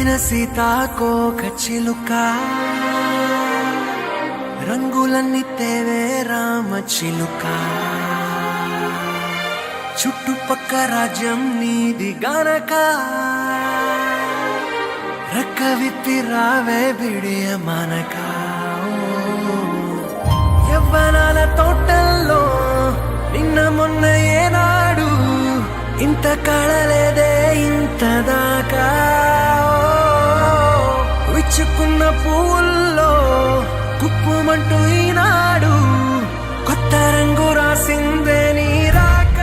పూసిన సీతాకోక చిలుక రంగులన్నీ తేవే రామ చిలుక చుట్టుపక్క రాజ్యం నీది గనక రెక్క విప్పి రావే బిడియ మనక యవ్వనాల తోటల్లో నిన్న మొన్న ఏనాడు ఇంత కళలేదే ఇంత దాకా విచ్చుకున్న పూల్లో కుప్పుమంటూ ఈనాడు కొత్త రంగు రాసిందే నీ రాక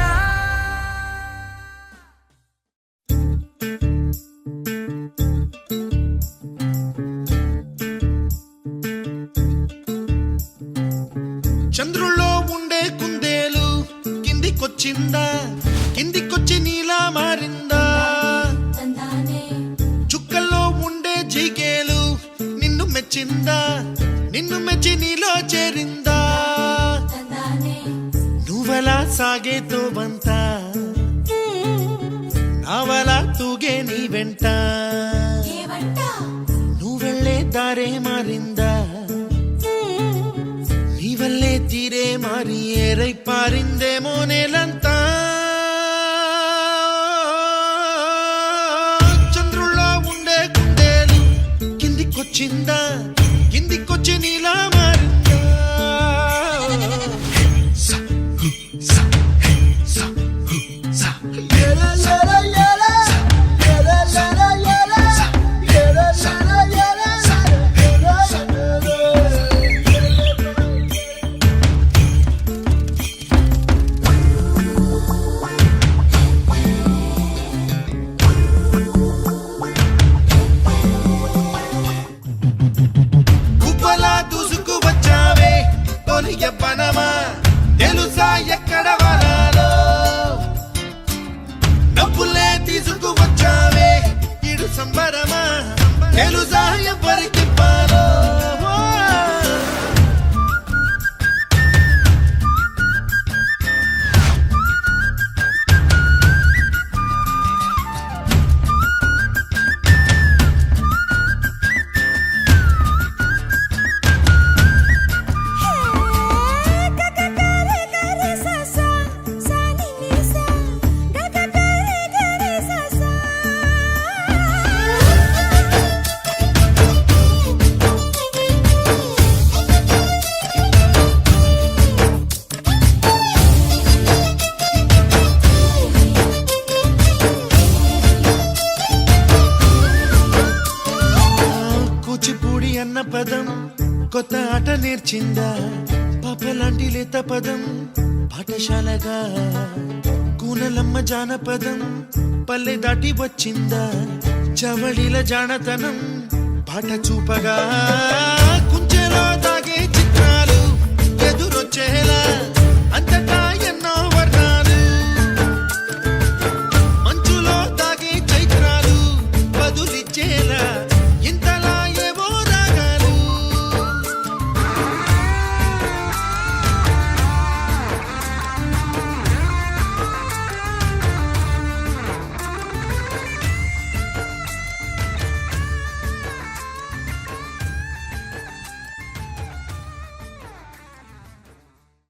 చంద్రుల్లో ఉండే కుందేలు కిందికొచ్చిందా కిందికొచ్చి నీలా మారిందా చుక్కల్లో ఉండే జిగేలు నిన్ను మెచ్చిందా నిన్ను మెచ్చి నీలో చేరిందా నువ్వలా సాగేతో బంత నావలా తూగే నీ వెంట నువ్వెళ్ళే దారే మారిందా నీ వల్లే తీరే మారి ఏరై పారిందేమో నేలంతా చంద్రుల్లో ఉండే కుందేలు కిందికొచ్చిందా కిందికొచ్చి నీలా మారిందా యవ్వనమా తెలుసా ఎక్కడ వరాలో డబ్బులే తీసుకువచ్చావే ఇడు సంబరమా తెలుసా ఎవరికి పాలో అన్న పదం కొత్త ఆట నేర్చిందా పాపలాంటి లేత పదం పాఠశాలగా కూనలమ్మ జానపదం పల్లె దాటి వచ్చిందా చవళిల జానతనం పాట చూపగా